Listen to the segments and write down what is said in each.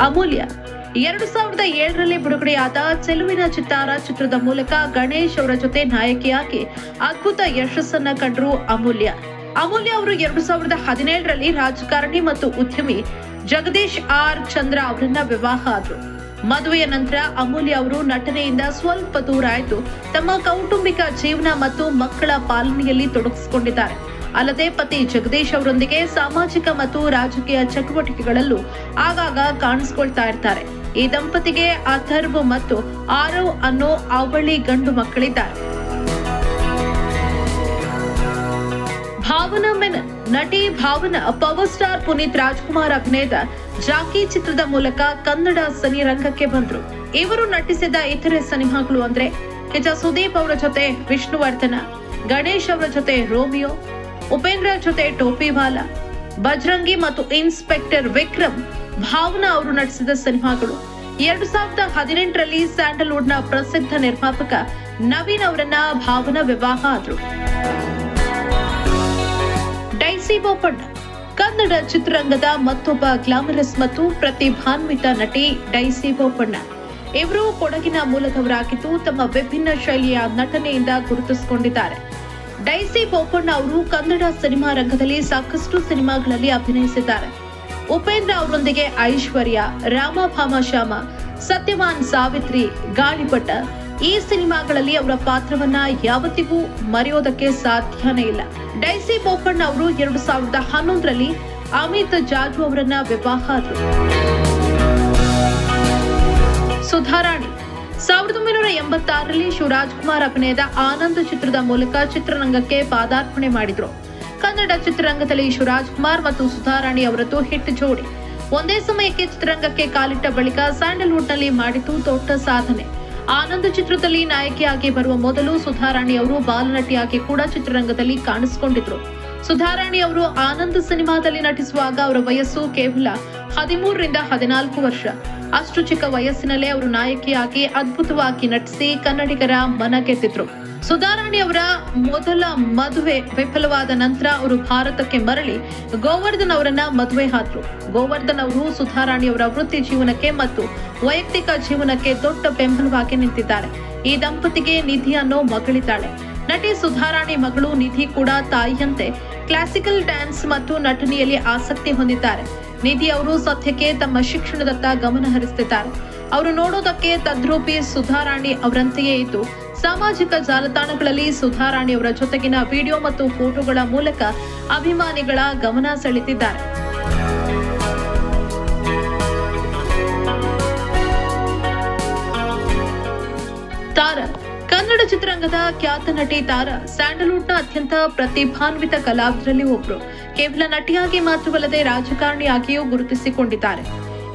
ಅಮೂಲ್ಯ 2007ರಲ್ಲಿ ಬಿಡುಗಡೆಯಾದ ಚೆಲುವಿನ ಚಿತ್ತಾರ ಚಿತ್ರದ ಮೂಲಕ ಗಣೇಶ್ ಅವರ ಜೊತೆ ನಾಯಕಿಯಾಗಿ ಅದ್ಭುತ ಯಶಸ್ಸನ್ನ ಕಂಡ್ರು ಅಮೂಲ್ಯ ಅವರು 2017ರಲ್ಲಿ ರಾಜಕಾರಣಿ ಮತ್ತು ಉದ್ಯಮಿ ಜಗದೀಶ್ ಆರ್ ಚಂದ್ರ ಅವರನ್ನ ವಿವಾಹ ಆದ್ರು. ಮದುವೆಯ ನಂತರ ಅಮೂಲ್ಯ ಅವರು ನಟನೆಯಿಂದ ಸ್ವಲ್ಪ ದೂರ ಆಯ್ತು ತಮ್ಮ ಕೌಟುಂಬಿಕ ಜೀವನ ಮತ್ತು ಮಕ್ಕಳ ಪಾಲನೆಯಲ್ಲಿ ತೊಡಗಿಸಿಕೊಂಡಿದ್ದಾರೆ. ಅಲ್ಲದೆ ಪತಿ ಜಗದೀಶ್ ಅವರೊಂದಿಗೆ ಸಾಮಾಜಿಕ ಮತ್ತು ರಾಜಕೀಯ ಚಟುವಟಿಕೆಗಳಲ್ಲೂ ಆಗಾಗ ಕಾಣಿಸಿಕೊಳ್ತಾ ಇರ್ತಾರೆ. ಈ ದಂಪತಿಗೆ ಅಥರ್ವ್ ಮತ್ತು ಆರವ್ ಅನ್ನೋ ಅವಳಿ ಗಂಡು ಮಕ್ಕಳಿದ್ದಾರೆ. ಭಾವನಾ ಮೆನನ್ ನಟಿ ಭಾವನಾ ಪವರ್ ಸ್ಟಾರ್ ಪುನೀತ್ ರಾಜ್ಕುಮಾರ್ ಅಭಿನಯದ ಜಾಕಿ ಚಿತ್ರದ ಮೂಲಕ ಕನ್ನಡ ಸಿನಿರಂಗಕ್ಕೆ ಬಂದ್ರು. ಇವರು ನಟಿಸಿದ ಇತರೆ ಸಿನಿಮಾಗಳು ಅಂದ್ರೆ ಕಿಚ್ಚ ಸುದೀಪ್ ಅವರ ಜೊತೆ ವಿಷ್ಣುವರ್ಧನ, ಗಣೇಶ್ ಅವರ ಜೊತೆ ರೋಮಿಯೋ, ಉಪೇಂದ್ರ ಜೊತೆ ಟೋಪಿವಾಲ, ಬಜರಂಗಿ ಮತ್ತು ಇನ್ಸ್ಪೆಕ್ಟರ್ ವಿಕ್ರಮ್ ಭಾವನಾ ಅವರು ನಟಿಸಿದ ಸಿನಿಮಾಗಳು. 2018ರಲ್ಲಿ ಸ್ಯಾಂಡಲ್ವುಡ್ ನ ಪ್ರಸಿದ್ಧ ನಿರ್ಮಾಪಕ ನವೀನ್ ಅವರನ್ನ ಭಾವನಾ ವಿವಾಹ ಆದ್ರು. ಡೈಸಿ ಬೋಪಣ್ಣ ಕನ್ನಡ ಚಿತ್ರರಂಗದ ಮತ್ತೊಬ್ಬ ಗ್ಲಾಮರಸ್ ಮತ್ತು ಪ್ರತಿಭಾನ್ವಿತ ನಟಿ ಡೈಸಿ ಬೋಪಣ್ಣ. ಇವರು ಕೊಡಗಿನ ಮೂಲದವರಾಗಿದ್ದು ತಮ್ಮ ವಿಭಿನ್ನ ಶೈಲಿಯ ನಟನೆಯಿಂದ ಗುರುತಿಸಿಕೊಂಡಿದ್ದಾರೆ. ಡೈಸಿ ಬೋಪಣ್ಣ ಅವರು ಕನ್ನಡ ಸಿನಿಮಾ ರಂಗದಲ್ಲಿ ಸಾಕಷ್ಟು ಸಿನಿಮಾಗಳಲ್ಲಿ ಅಭಿನಯಿಸಿದ್ದಾರೆ. ಉಪೇಂದ್ರ ಅವರೊಂದಿಗೆ ಐಶ್ವರ್ಯ, ರಾಮಭಾಮ ಶ್ಯಾಮ, ಸತ್ಯವಾನ್ ಸಾವಿತ್ರಿ, ಗಾಳಿಪಟ ಈ ಸಿನಿಮಾಗಳಲ್ಲಿ ಅವರ ಪಾತ್ರವನ್ನ ಯಾವತ್ತಿಗೂ ಮರೆಯೋದಕ್ಕೆ ಸಾಧ್ಯನೇ ಇಲ್ಲ. ಡೈಸಿ ಬೋಪಣ್ಣ ಅವರು 2011ರಲ್ಲಿ ಅಮಿತ್ ಜಾಜು ಅವರನ್ನ ವಿವಾಹ ಆದ್ರು. ಸುಧಾರಾಣಿ 1986ರಲ್ಲಿ ಶಿವರಾಜ್ಕುಮಾರ್ ಅಭಿನಯದ ಆನಂದ್ ಚಿತ್ರದ ಮೂಲಕ ಚಿತ್ರರಂಗಕ್ಕೆ ಪಾದಾರ್ಪಣೆ ಮಾಡಿದ್ರು. ಕನ್ನಡ ಚಿತ್ರರಂಗದಲ್ಲಿ ಶಿವರಾಜ್ಕುಮಾರ್ ಮತ್ತು ಸುಧಾರಾಣಿ ಅವರದ್ದು ಹಿಟ್ ಜೋಡಿ. ಒಂದೇ ಸಮಯಕ್ಕೆ ಚಿತ್ರರಂಗಕ್ಕೆ ಕಾಲಿಟ್ಟ ಬಳಿಕ ಸ್ಯಾಂಡಲ್ವುಡ್ ನಲ್ಲಿ ಮಾಡಿದ್ದು ದೊಡ್ಡ ಸಾಧನೆ. ಆನಂದ್ ಚಿತ್ರದಲ್ಲಿ ನಾಯಕಿಯಾಗಿ ಬರುವ ಮೊದಲು ಸುಧಾರಾಣಿ ಅವರು ಬಾಲನಟಿಯಾಗಿ ಕೂಡ ಚಿತ್ರರಂಗದಲ್ಲಿ ಕಾಣಿಸಿಕೊಂಡಿದ್ರು. ಸುಧಾರಾಣಿ ಅವರು ಆನಂದ್ ಸಿನಿಮಾದಲ್ಲಿ ನಟಿಸುವಾಗ ಅವರ ವಯಸ್ಸು ಕೇವಲ 13ರಿಂದ 14 ವರ್ಷ. ಅಷ್ಟು ಚಿಕ್ಕ ವಯಸ್ಸಿನಲ್ಲೇ ಅವರು ನಾಯಕಿಯಾಗಿ ಅದ್ಭುತವಾಗಿ ನಟಿಸಿ ಕನ್ನಡಿಗರ ಮನ ಗೆದ್ದಿದ್ರು. ಸುಧಾರಾಣಿ ಅವರ ಮೊದಲ ಮದುವೆ ವಿಫಲವಾದ ನಂತರ ಅವರು ಭಾರತಕ್ಕೆ ಮರಳಿ ಗೋವರ್ಧನ್ ಅವರನ್ನ ಮದುವೆ ಆದ್ರು. ಗೋವರ್ಧನ್ ಅವರು ಸುಧಾರಾಣಿ ಅವರ ವೃತ್ತಿ ಜೀವನಕ್ಕೆ ಮತ್ತು ವೈಯಕ್ತಿಕ ಜೀವನಕ್ಕೆ ದೊಡ್ಡ ಬೆಂಬಲವಾಗಿ ನಿಂತಿದ್ದಾರೆ. ಈ ದಂಪತಿಗೆ ನಿಧಿ ಅನ್ನೋ ಮಗಳಿದ್ದಾಳೆ. ನಟಿ ಸುಧಾರಾಣಿ ಮಗಳು ನಿಧಿ ಕೂಡ ತಾಯಿಯಂತೆ ಕ್ಲಾಸಿಕಲ್ ಡ್ಯಾನ್ಸ್ ಮತ್ತು ನಟನೆಯಲ್ಲಿ ಆಸಕ್ತಿ ಹೊಂದಿದ್ದಾರೆ. ನಿಧಿ ಅವರು ಸದ್ಯಕ್ಕೆ ತಮ್ಮ ಶಿಕ್ಷಣದತ್ತ ಗಮನ ಹರಿಸುತ್ತಿದ್ದಾರೆ. ಅವರು ನೋಡೋದಕ್ಕೆ ತದ್ರೂಪಿ ಸುಧಾರಾಣಿ ಅವರಂತೆಯೇ ಇದ್ದು ಸಾಮಾಜಿಕ ಜಾಲತಾಣಗಳಲ್ಲಿ ಸುಧಾರಾಣಿ ಅವರ ಜೊತೆಗಿನ ವಿಡಿಯೋ ಮತ್ತು ಫೋಟೋಗಳ ಮೂಲಕ ಅಭಿಮಾನಿಗಳ ಗಮನ ಸೆಳೆದಿದ್ದಾರೆ. ತಾರಾ ಕನ್ನಡ ಚಿತ್ರರಂಗದ ಖ್ಯಾತ ನಟಿ ತಾರಾ ಸ್ಯಾಂಡಲ್ವುಡ್ನ ಅತ್ಯಂತ ಪ್ರತಿಭಾನ್ವಿತ ಕಲಾವಿದರಲ್ಲಿ ಒಬ್ರು. ಕೇವಲ ನಟಿಯಾಗಿ ಮಾತ್ರವಲ್ಲದೆ ರಾಜಕಾರಣಿಯಾಗಿಯೂ ಗುರುತಿಸಿಕೊಂಡಿದ್ದಾರೆ.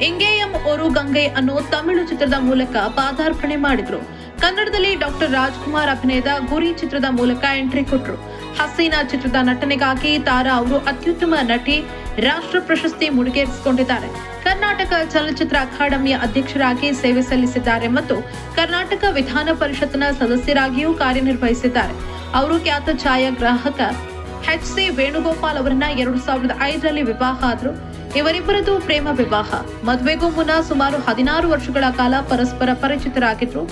ಇಂಗೇಯಂ ಒರು ಗಂಗೈ ಅನ್ನೋ ತಮಿಳು ಚಿತ್ರದ ಮೂಲಕ ಪಾದಾರ್ಪಣೆ ಮಾಡಿದ್ರು. ಕನ್ನಡದಲ್ಲಿ ಡಾಕ್ಟರ್ ರಾಜ್ಕುಮಾರ್ ಅಭಿನಯದ ಗುರಿ ಚಿತ್ರದ ಮೂಲಕ ಎಂಟ್ರಿ ಕೊಟ್ರು. ಹಸೀನಾ ಚಿತ್ರದ ನಟನೆಗಾಗಿ ತಾರಾ ಅವರು ಅತ್ಯುತ್ತಮ ನಟಿ ರಾಷ್ಟ್ರ ಪ್ರಶಸ್ತಿ ಮುಡಿಗೇರಿಸಿಕೊಂಡಿದ್ದಾರೆ. ಕರ್ನಾಟಕ ಚಲನಚಿತ್ರ ಅಕಾಡೆಮಿಯ ಅಧ್ಯಕ್ಷರಾಗಿ ಸೇವೆ ಸಲ್ಲಿಸಿದ್ದಾರೆ ಮತ್ತು ಕರ್ನಾಟಕ ವಿಧಾನ ಪರಿಷತ್ನ ಸದಸ್ಯರಾಗಿಯೂ ಕಾರ್ಯನಿರ್ವಹಿಸಿದ್ದಾರೆ. ಅವರು ಖ್ಯಾತ ಛಾಯಾಗ್ರಾಹಕ HC ವೇಣುಗೋಪಾಲ್ ಅವರನ್ನ 2005ರಲ್ಲಿ ವಿವಾಹ ಆದ್ರು. ಇವರಿಬ್ಬರದು ಪ್ರೇಮ ವಿವಾಹ. ಮದುವೆಗೂ ಮುನ್ನ ಸುಮಾರು 16 ವರ್ಷಗಳ ಕಾಲ ಪರಸ್ಪರ ಪರಿಚಿತರಾಗಿದ್ರು.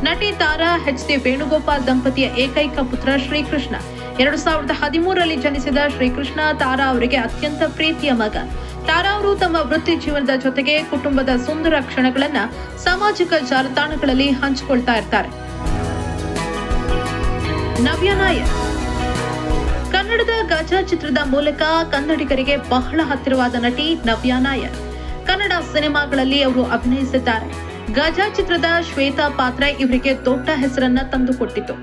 ನಟಿ ತಾರಾ HC ವೇಣುಗೋಪಾಲ್ ದಂಪತಿಯ ಏಕೈಕ ಪುತ್ರ ಶ್ರೀಕೃಷ್ಣ. 2013ರಲ್ಲಿ ಜನಿಸಿದ ಶ್ರೀಕೃಷ್ಣ ತಾರಾ ಅವರಿಗೆ ಅತ್ಯಂತ ಪ್ರೀತಿಯ ಮಗ. ತಾರಾ ಅವರು ತಮ್ಮ ವೃತ್ತಿ ಜೀವನದ ಜೊತೆಗೆ ಕುಟುಂಬದ ಸುಂದರ ಕ್ಷಣಗಳನ್ನ ಸಾಮಾಜಿಕ ಜಾಲತಾಣಗಳಲ್ಲಿ ಹಂಚಿಕೊಳ್ತಾ ಇರ್ತಾರೆ. ನವ್ಯ ನಾಯರ್ ಕನ್ನಡದ ಗಜ ಚಿತ್ರದ ಮೂಲಕ ಕನ್ನಡಿಗರಿಗೆ ಬಹಳ ಹತ್ತಿರವಾದ ನಟಿ ನವ್ಯ ನಾಯರ್. ಕನ್ನಡ ಸಿನಿಮಾಗಳಲ್ಲಿ ಅವರು ಅಭಿನಯಿಸಿದ್ದಾರೆ. ಗಜ ಚಿತ್ರದ ಶ್ವೇತಾ ಪಾತ್ರ ಇವರಿಗೆ ದೊಡ್ಡ ಹೆಸರನ್ನ ತಂದುಕೊಟ್ಟಿತು.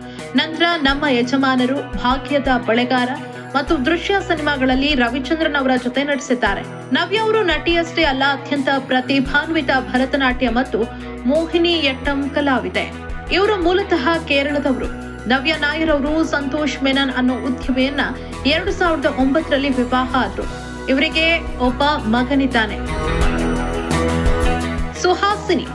ನಂತರ ನಮ್ಮ ಯಜಮಾನರು, ಭಾಗ್ಯದ ಬಳೆಗಾರ ಮತ್ತು ದೃಶ್ಯ ಸಿನಿಮಾಗಳಲ್ಲಿ ರವಿಚಂದ್ರನ್ ಅವರ ಜೊತೆ ನಟಿಸಿದ್ದಾರೆ. ನವ್ಯ ಅವರು ನಟಿಯಷ್ಟೇ ಅಲ್ಲ, ಅತ್ಯಂತ ಪ್ರತಿಭಾನ್ವಿತ ಭರತನಾಟ್ಯ ಮತ್ತು ಮೋಹಿನಿಯಟ್ಟಂ ಕಲಾವಿದೆ. ಇವರು ಮೂಲತಃ ಕೇರಳದವರು. ನವ್ಯ ನಾಯರ್ ಅವರು ಸಂತೋಷ್ ಮೆನನ್ ಅನ್ನೋ ಉದ್ಯಮಿಯನ್ನ 2009ರಲ್ಲಿ ವಿವಾಹ ಆದ್ರು. ಇವರಿಗೆ ಒಬ್ಬ ಮಗನಿದ್ದಾನೆ. ಸುಹಾಸಿನಿ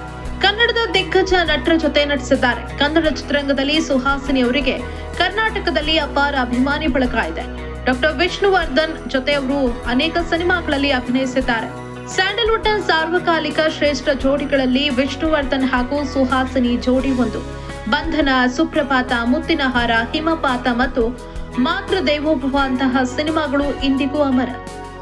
ಕನ್ನಡದ ದಿಗ್ಗಜ ನಟರ ಜೊತೆ ನಟಿಸಿದ್ದಾರೆ. ಕನ್ನಡ ಚಿತ್ರರಂಗದಲ್ಲಿ ಸುಹಾಸಿನಿ ಅವರಿಗೆ ಕರ್ನಾಟಕದಲ್ಲಿ ಅಪಾರ ಅಭಿಮಾನಿ ಬಳಗ ಇದೆ. ಡಾಕ್ಟರ್ ವಿಷ್ಣುವರ್ಧನ್ ಜೊತೆ ಅವರು ಅನೇಕ ಸಿನಿಮಾಗಳಲ್ಲಿ ಅಭಿನಯಿಸಿದ್ದಾರೆ. ಸ್ಯಾಂಡಲ್ವುಡ್ನ ಸಾರ್ವಕಾಲಿಕ ಶ್ರೇಷ್ಠ ಜೋಡಿಗಳಲ್ಲಿ ವಿಷ್ಣುವರ್ಧನ್ ಹಾಗೂ ಸುಹಾಸಿನಿ ಜೋಡಿ ಒಂದು. ಬಂಧನ, ಸುಪ್ರಭಾತ, ಮುತ್ತಿನ ಹಾರ, ಹಿಮಪಾತ ಮತ್ತು ಮಾತೃ ದೇವೋಭವ ಅಂತಹ ಸಿನಿಮಾಗಳು ಇಂದಿಗೂ ಅಮರ.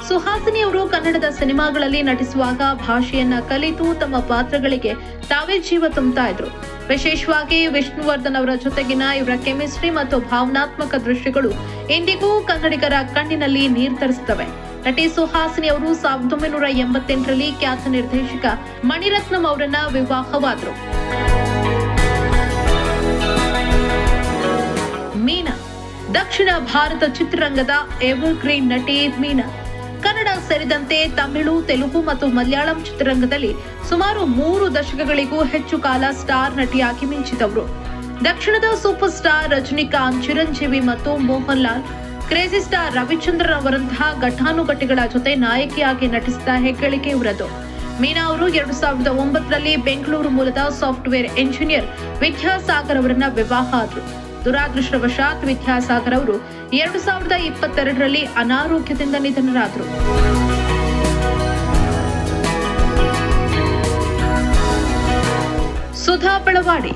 ಸುಹಾಸಿನಿ ಅವರು ಕನ್ನಡದ ಸಿನಿಮಾಗಳಲ್ಲಿ ನಟಿಸುವಾಗ ಭಾಷೆಯನ್ನ ಕಲಿತು ತಮ್ಮ ಪಾತ್ರಗಳಿಗೆ ತಾವೇ ಜೀವ ತುಂಬುತ್ತಾ ಇದ್ರು. ವಿಶೇಷವಾಗಿ ವಿಷ್ಣುವರ್ಧನ್ ಅವರ ಜೊತೆಗಿನ ಇವರ ಕೆಮಿಸ್ಟ್ರಿ ಮತ್ತು ಭಾವನಾತ್ಮಕ ದೃಶ್ಯಗಳು ಇಂದಿಗೂ ಕನ್ನಡಿಗರ ಕಣ್ಣಿನಲ್ಲಿ ನೀರು ತರಿಸುತ್ತವೆ. ನಟಿ ಸುಹಾಸಿನಿ ಅವರು 1988ರಲ್ಲಿ ಖ್ಯಾತ ನಿರ್ದೇಶಕ ಮಣಿರತ್ನಂ ಅವರನ್ನ ವಿವಾಹವಾದರು. ಮೀನಾ ದಕ್ಷಿಣ ಭಾರತ ಚಿತ್ರರಂಗದ ಎವರ್ಗ್ರೀನ್ ನಟಿ ಮೀನಾ. ಕನ್ನಡ ಸೇರಿದಂತೆ ತಮಿಳು, ತೆಲುಗು ಮತ್ತು ಮಲಯಾಳಂ ಚಿತ್ರರಂಗದಲ್ಲಿ ಸುಮಾರು 3 ದಶಕಗಳಿಗೂ ಹೆಚ್ಚು ಕಾಲ ಸ್ಟಾರ್ ನಟಿಯಾಗಿ ಮಿಂಚಿದವರು. ದಕ್ಷಿಣದ ಸೂಪರ್ ಸ್ಟಾರ್ ರಜನಿಕಾಂತ್, ಚಿರಂಜೀವಿ ಮತ್ತು ಮೋಹನ್ ಲಾಲ್, ಕ್ರೇಜಿ ಸ್ಟಾರ್ ರವಿಚಂದ್ರನ್ ಅವರಂತಹ ಘಟಾನುಘಟಿಗಳ ಜೊತೆ ನಾಯಕಿಯಾಗಿ ನಟಿಸಿದ ಹೆಗ್ಗಳಿಕೆ ಇವರದು. ಮೀನಾ ಅವರು 2009ರಲ್ಲಿ ಬೆಂಗಳೂರು ಮೂಲದ ಸಾಫ್ಟ್ವೇರ್ ಎಂಜಿನಿಯರ್ ವಿದ್ಯಾಸಾಗರ್ ಅವರನ್ನ ವಿವಾಹ ಆದರು. ದುರಾದೃಷ್ಟವಶಾತ್ ವಿದ್ಯಾಸಾಗರ್ ಅವರು 2022ರಲ್ಲಿ ಅನಾರೋಗ್ಯದಿಂದ ನಿಧನರಾದರು. ಸುಧಾ ಬೆಳವಾಡಿ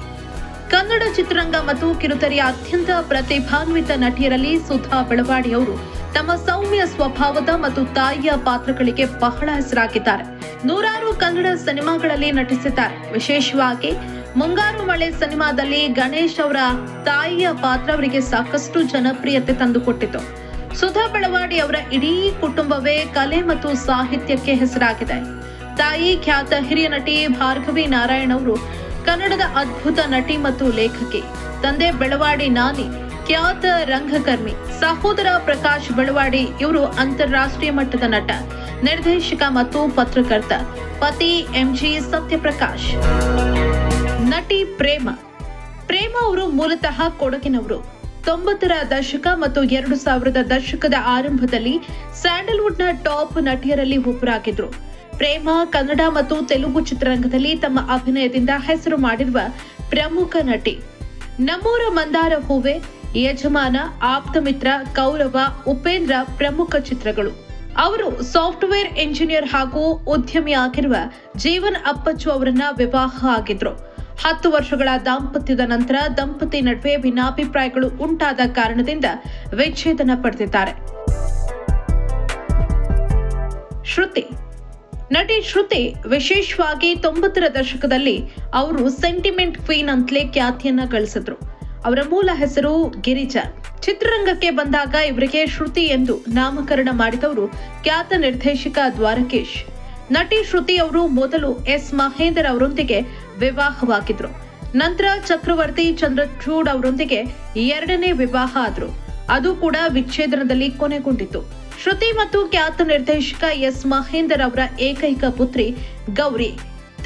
ಕನ್ನಡ ಚಿತ್ರರಂಗ ಮತ್ತು ಕಿರುತೆರೆಯ ಅತ್ಯಂತ ಪ್ರತಿಭಾನ್ವಿತ ನಟಿಯರಲ್ಲಿ ಸುಧಾ ಬೆಳವಾಡಿ ಅವರು ತಮ್ಮ ಸೌಮ್ಯ ಸ್ವಭಾವದ ಮತ್ತು ತಾಯಿಯ ಪಾತ್ರಗಳಿಗೆ ಬಹಳ ಹೆಸರಾಗಿದ್ದಾರೆ. ನೂರಾರು ಕನ್ನಡ ಸಿನಿಮಾಗಳಲ್ಲಿ ನಟಿಸಿದ್ದಾರೆ. ವಿಶೇಷವಾಗಿ ಮುಂಗಾರು ಮಳೆ ಸಿನಿಮಾದಲ್ಲಿ ಗಣೇಶ್ ಅವರ ತಾಯಿಯ ಪಾತ್ರ ಅವರಿಗೆ ಸಾಕಷ್ಟು ಜನಪ್ರಿಯತೆ ತಂದುಕೊಟ್ಟಿತು. ಸುಧಾ ಬೆಳವಾಡಿ ಅವರ ಇಡೀ ಕುಟುಂಬವೇ ಕಲೆ ಮತ್ತು ಸಾಹಿತ್ಯಕ್ಕೆ ಹೆಸರಾಗಿದೆ. ತಾಯಿ ಖ್ಯಾತ ಹಿರಿಯ ನಟಿ ಭಾರ್ಗವಿ ನಾರಾಯಣ್ ಅವರು ಕನ್ನಡದ ಅದ್ಭುತ ನಟಿ ಮತ್ತು ಲೇಖಕಿ. ತಂದೆ ಬೆಳವಾಡಿ ನಾನಿ ಖ್ಯಾತ ರಂಗಕರ್ಮಿ. ಸಹೋದರ ಪ್ರಕಾಶ್ ಬೆಳವಾಡಿ ಇವರು ಅಂತಾರಾಷ್ಟ್ರೀಯ ಮಟ್ಟದ ನಟ, ನಿರ್ದೇಶಕ ಮತ್ತು ಪತ್ರಕರ್ತ. ಪತಿ ಎಂಜಿ ಸತ್ಯಪ್ರಕಾಶ್. ನಟಿ ಪ್ರೇಮ ಅವರು ಮೂಲತಃ ಕೊಡಗಿನವರು. 90ರ ದಶಕ ಮತ್ತು 2000ರ ದಶಕದ ಆರಂಭದಲ್ಲಿ ಸ್ಯಾಂಡಲ್ವುಡ್ನ ಟಾಪ್ ನಟಿಯರಲ್ಲಿ ಒಬ್ಬರಾಗಿದ್ರು. ಪ್ರೇಮ ಕನ್ನಡ ಮತ್ತು ತೆಲುಗು ಚಿತ್ರರಂಗದಲ್ಲಿ ತಮ್ಮ ಅಭಿನಯದಿಂದ ಹೆಸರು ಮಾಡಿರುವ ಪ್ರಮುಖ ನಟಿ. ನಮ್ಮೂರ ಮಂದಾರ ಹೂವೆ, ಯಜಮಾನ, ಆಪ್ತಮಿತ್ರ, ಕೌರವ, ಉಪೇಂದ್ರ ಪ್ರಮುಖ ಚಿತ್ರಗಳು. ಅವರು ಸಾಫ್ಟ್ವೇರ್ ಇಂಜಿನಿಯರ್ ಹಾಗೂ ಉದ್ಯಮಿ ಆಗಿರುವ ಜೀವನ್ ಅಪ್ಪಚ್ಚು ಅವರನ್ನ ವಿವಾಹ ಆಗಿದ್ರು. 10 ವರ್ಷಗಳ ದಾಂಪತ್ಯದ ನಂತರ ದಂಪತಿ ನಡುವೆ ಭಿನ್ನಾಭಿಪ್ರಾಯಗಳು ಉಂಟಾದ ಕಾರಣದಿಂದ ವಿಚ್ಛೇದನ ಪಡೆದಿದ್ದಾರೆ. ನಟಿ ಶ್ರುತಿ ವಿಶೇಷವಾಗಿ 90ರ ದಶಕದಲ್ಲಿ ಅವರು ಸೆಂಟಿಮೆಂಟ್ ಕ್ವೀನ್ ಅಂತಲೇ ಖ್ಯಾತಿಯನ್ನ ಗಳಿಸಿದ್ರು. ಅವರ ಮೂಲ ಹೆಸರು ಗಿರಿಜಾ. ಚಿತ್ರರಂಗಕ್ಕೆ ಬಂದಾಗ ಇವರಿಗೆ ಶ್ರುತಿ ಎಂದು ನಾಮಕರಣ ಮಾಡಿದವರು ಖ್ಯಾತ ನಿರ್ದೇಶಕ ದ್ವಾರಕೀಶ್. ನಟಿ ಶ್ರುತಿ ಅವರು ಮೊದಲು ಎಸ್ ಮಹೇಂದರ್ ಅವರೊಂದಿಗೆ ವಿವಾಹವಾಗಿದ್ರು. ನಂತರ ಚಕ್ರವರ್ತಿ ಚಂದ್ರಚೂಡ್ ಅವರೊಂದಿಗೆ 2ನೇ ವಿವಾಹ ಆದ್ರು. ಅದು ಕೂಡ ವಿಚ್ಛೇದನದಲ್ಲಿ ಕೊನೆಗೊಂಡಿತು. ಶ್ರುತಿ ಮತ್ತು ಖ್ಯಾತ ನಿರ್ದೇಶಕ ಎಸ್ ಮಹೇಂದರ್ ಅವರ ಏಕೈಕ ಪುತ್ರಿ ಗೌರಿ.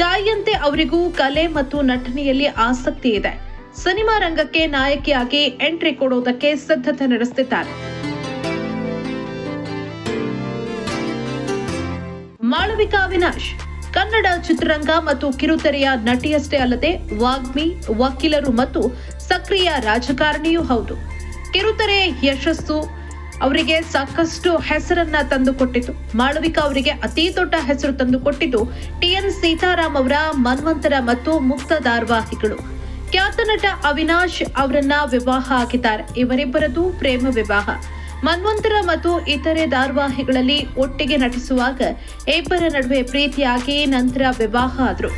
ತಾಯಿಯಂತೆ ಅವರಿಗೂ ಕಲೆ ಮತ್ತು ನಟನೆಯಲ್ಲಿ ಆಸಕ್ತಿ ಇದೆ. ಸಿನಿಮಾ ರಂಗಕ್ಕೆ ನಾಯಕಿಯಾಗಿ ಎಂಟ್ರಿ ಕೊಡೋದಕ್ಕೆ ಸಿದ್ಧತೆ ನಡೆಸುತ್ತಿದ್ದಾರೆ. ಮಾಳವಿಕಾ ಅವಿನಾಶ್ ಕನ್ನಡ ಚಿತ್ರರಂಗ ಮತ್ತು ಕಿರುತೆರೆಯ ನಟಿಯಷ್ಟೇ ಅಲ್ಲದೆ ವಾಗ್ಮಿ, ವಕೀಲರು ಮತ್ತು ಸಕ್ರಿಯ ರಾಜಕಾರಣಿಯೂ ಹೌದು. ಕಿರುತೆರೆ ಯಶಸ್ಸು ಅವರಿಗೆ ಸಾಕಷ್ಟು ಹೆಸರನ್ನ ತಂದುಕೊಟ್ಟಿತು. ಮಾಳವಿಕಾ ಅವರಿಗೆ ಅತಿ ದೊಡ್ಡ ಹೆಸರು ತಂದುಕೊಟ್ಟಿದ್ದು ಟಿಎನ್ ಸೀತಾರಾಮ್ ಅವರ ಮನ್ವಂತರ ಮತ್ತು ಮುಕ್ತ ಧಾರಾವಾಹಿಗಳು. ಖ್ಯಾತ ನಟ ಅವಿನಾಶ್ ಅವರನ್ನ ವಿವಾಹ ಆಗಿದ್ದಾರೆ. ಇವರಿಬ್ಬರದು ಪ್ರೇಮ ವಿವಾಹ. ಮನ್ವಂತರ ಮತ್ತು ಇತರೆ ಧಾರಾವಾಹಿಗಳಲ್ಲಿ ಒಟ್ಟಿಗೆ ನಟಿಸುವಾಗ ಇಬ್ಬರ ನಡುವೆ ಪ್ರೀತಿಯಾಗಿ ನಂತರ ವಿವಾಹ ಆದರು.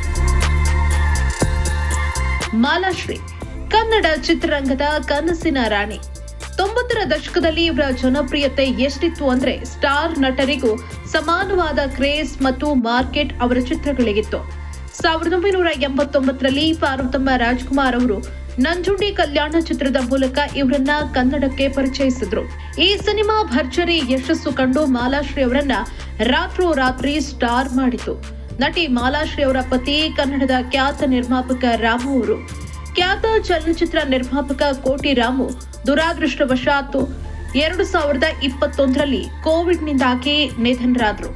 ಮಾಲಾಶ್ರೀ ಕನ್ನಡ ಚಿತ್ರರಂಗದ ಕನಸಿನ ರಾಣಿ. 90ರ ದಶಕದಲ್ಲಿ ಇವರ ಜನಪ್ರಿಯತೆ ಎಷ್ಟಿತ್ತು ಅಂದ್ರೆ ಸ್ಟಾರ್ ನಟರಿಗೂ ಸಮಾನವಾದ ಕ್ರೇಜ್ ಮತ್ತು ಮಾರ್ಕೆಟ್ ಅವರ ಚಿತ್ರಗಳಿಗಿತ್ತು. 1989ರಲ್ಲಿ ಪಾರ್ವತಮ್ಮ ರಾಜ್ಕುಮಾರ್ ಅವರು ನಂಜುಂಡಿ ಕಲ್ಯಾಣ ಚಿತ್ರದ ಮೂಲಕ ಇವರನ್ನ ಕನ್ನಡಕ್ಕೆ ಪರಿಚಯಿಸಿದ್ರು. ಈ ಸಿನಿಮಾ ಭರ್ಜರಿ ಯಶಸ್ಸು ಕಂಡು ಮಾಲಾಶ್ರೀ ಅವರನ್ನ ರಾತ್ರೋರಾತ್ರಿ ಸ್ಟಾರ್ ಮಾಡಿತು. ನಟಿ ಮಾಲಾಶ್ರೀ ಅವರ ಪತಿ ಕನ್ನಡದ ಖ್ಯಾತ ನಿರ್ಮಾಪಕ ರಾಮು ಅವರು. ಖ್ಯಾತ ಚಲನಚಿತ್ರ ನಿರ್ಮಾಪಕ ಕೋಟಿ ರಾಮು ದುರಾದೃಷ್ಟವಶಾತ್ 2021ರಲ್ಲಿ ಕೋವಿಡ್ನಿಂದಾಗಿ ನಿಧನರಾದರು.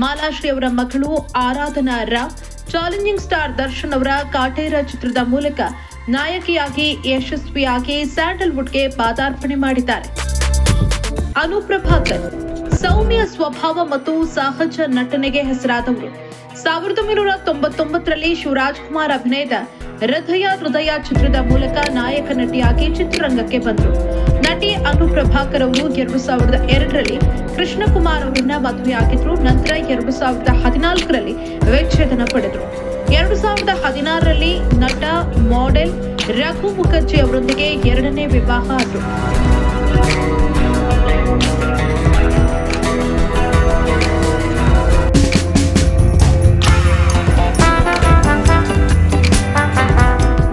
ಮಾಲಾಶ್ರೀ ಅವರ ಮಗಳು ಆರಾಧನಾ ರಾವ್ ಚಾಲೆಂಜಿಂಗ್ ಸ್ಟಾರ್ ದರ್ಶನ್ ಅವರ ಕಾಟೇರ ಚಿತ್ರದ ಮೂಲಕ ನಾಯಕಿಯಾಗಿ ಯಶಸ್ವಿಯಾಗಿ ಸ್ಯಾಂಡಲ್ವುಡ್ಗೆ ಪಾದಾರ್ಪಣೆ ಮಾಡಿದ್ದಾರೆ. ಅನುಪ್ರಭಾಕರ್ ಸೌಮ್ಯ ಸ್ವಭಾವ ಮತ್ತು ಸಹಜ ನಟನೆಗೆ ಹೆಸರಾದವರು. 1999ರಲ್ಲಿ ಶಿವರಾಜ್ಕುಮಾರ್ ಅಭಿನಯದ ಹೃದಯ ಚಿತ್ರದ ಮೂಲಕ ನಾಯಕ ನಟಿಯಾಗಿ ಚಿತ್ರರಂಗಕ್ಕೆ ಬಂದರು. ನಟಿ ಅನು ಪ್ರಭಾಕರ್ ಅವರು 2002ರಲ್ಲಿ ಕೃಷ್ಣಕುಮಾರ್ ಅವರನ್ನ ಮದುವೆಯಾಗಿದ್ರು. ನಂತರ 2014ರಲ್ಲಿ ವಿಚ್ಛೇದನ ಪಡೆದರು. 2016ರಲ್ಲಿ ನಟ ಮಾಡೆಲ್ ರಘು ಮುಖರ್ಜಿ ಅವರೊಂದಿಗೆ ಎರಡನೇ ವಿವಾಹ ಆದರು.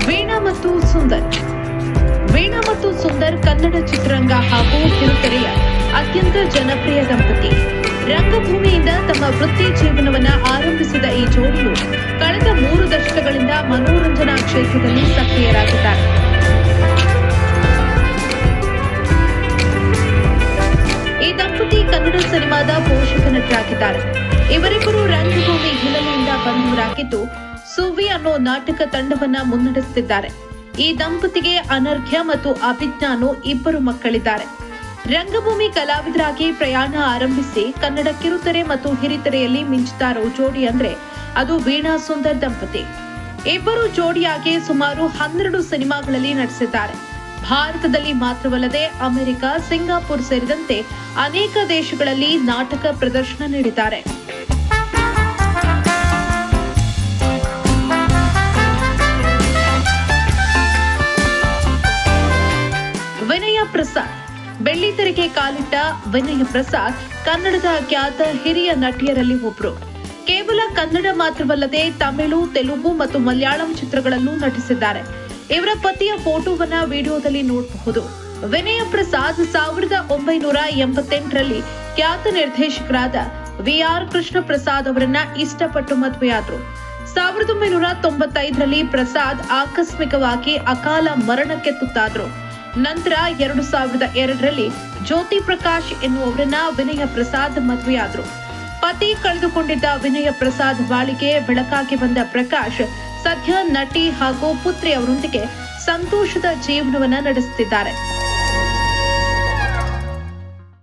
ವೀಣಾ ಮತ್ತು ಸುಂದರ್ ಕನ್ನಡ ಚಿತ್ರರಂಗ ಹಾಗೂ ಕಿರುತೆರೆಯ ಅತ್ಯಂತ ಜನಪ್ರಿಯ ದಂಪತಿ. ರಂಗಭೂಮಿಯಿಂದ ತಮ್ಮ ವೃತ್ತಿ ಜೀವನವನ್ನ ಆರಂಭಿಸಿದ ಈ ಜೋಡಿಯು ಕಳೆದ 3 ದಶಕಗಳಿಂದ ಮನೋರಂಜನಾ ಕ್ಷೇತ್ರದಲ್ಲಿ ಸಕ್ರಿಯರಾಗಿದ್ದಾರೆ. ಈ ದಂಪತಿ ಕನ್ನಡ ಸಿನಿಮಾದ ಪೋಷಕ ನಟರಾಗಿದ್ದಾರೆ. ಇವರಿಬ್ಬರು ರಂಗಭೂಮಿ ಹಿನ್ನೆಲೆಯಿಂದ ಬಂದವರಾಗಿದ್ದು ಸುವಿ ಅನ್ನೋ ನಾಟಕ ತಂಡವನ್ನ ಮುನ್ನಡೆಸುತ್ತಿದ್ದಾರೆ. ಈ ದಂಪತಿಗೆ ಅನರ್ಘ್ಯ ಮತ್ತು ಅಭಿಜ್ಞಾನು ಇಬ್ಬರು ಮಕ್ಕಳಿದ್ದಾರೆ. ರಂಗಭೂಮಿ ಕಲಾವಿದರಾಗಿ ಪ್ರಯಾಣ ಆರಂಭಿಸಿ ಕನ್ನಡ ಕಿರುತೆರೆ ಮತ್ತು ಹಿರಿತೆರೆಯಲ್ಲಿ ಮಿಂಚುತ್ತಾ ಇರೋ ಜೋಡಿ ಅಂದ್ರೆ ಅದು ವೀಣಾ ಸುಂದರ್ ದಂಪತಿ. ಇಬ್ಬರು ಜೋಡಿಯಾಗಿ ಸುಮಾರು 12 ಸಿನಿಮಾಗಳಲ್ಲಿ ನಟಿಸಿದ್ದಾರೆ. ಭಾರತದಲ್ಲಿ ಮಾತ್ರವಲ್ಲದೆ ಅಮೆರಿಕ, ಸಿಂಗಾಪುರ್ ಸೇರಿದಂತೆ ಅನೇಕ ದೇಶಗಳಲ್ಲಿ ನಾಟಕ ಪ್ರದರ್ಶನ ನೀಡಿದ್ದಾರೆ. ವಿನಯ ಪ್ರಸಾದ್. ಬೆಳ್ಳಿತೆರೆಗೆ ಕಾಲಿಟ್ಟ ವಿನಯ ಪ್ರಸಾದ್ ಕನ್ನಡದ ಖ್ಯಾತ ಹಿರಿಯ ನಟಿಯರಲ್ಲಿ ಒಬ್ಬರು. ಕೇವಲ ಕನ್ನಡ ಮಾತ್ರವಲ್ಲದೆ ತಮಿಳು, ತೆಲುಗು ಮತ್ತು ಮಲಯಾಳಂ ಚಿತ್ರಗಳಲ್ಲೂ ನಟಿಸಿದ್ದಾರೆ. ಇವರ ಪತಿಯ ಫೋಟೋವನ್ನ ವಿಡಿಯೋದಲ್ಲಿ ನೋಡಬಹುದು. ವಿನಯ ಪ್ರಸಾದ್ 1988ರಲ್ಲಿ ಖ್ಯಾತ ನಿರ್ದೇಶಕರಾದ VR ಕೃಷ್ಣ ಪ್ರಸಾದ್ ಅವರನ್ನ ಇಷ್ಟಪಟ್ಟು ಮದುವೆಯಾದರು. 1995ರಲ್ಲಿ ಪ್ರಸಾದ್ ಆಕಸ್ಮಿಕವಾಗಿ ಅಕಾಲ ಮರಣಕ್ಕೆ ತುತ್ತಾದರು. ನಂತರ 2002ರಲ್ಲಿ ಜ್ಯೋತಿ ಪ್ರಕಾಶ್ ಎನ್ನುವವರನ್ನ ವಿನಯ ಪ್ರಸಾದ್ ಮದುವೆಯಾದರು. ಪತಿ ಕಳೆದುಕೊಂಡಿದ್ದ ವಿನಯ ಪ್ರಸಾದ್ ಬಾಳಿಗೆ ಬೆಳಕಾಗಿ ಬಂದ ಪ್ರಕಾಶ್ ಸದ್ಯ ನಟಿ ಹಾಗೂ ಪುತ್ರಿ ಅವರೊಂದಿಗೆ ಸಂತೋಷದ ಜೀವನವನ್ನ ನಡೆಸುತ್ತಿದ್ದಾರೆ.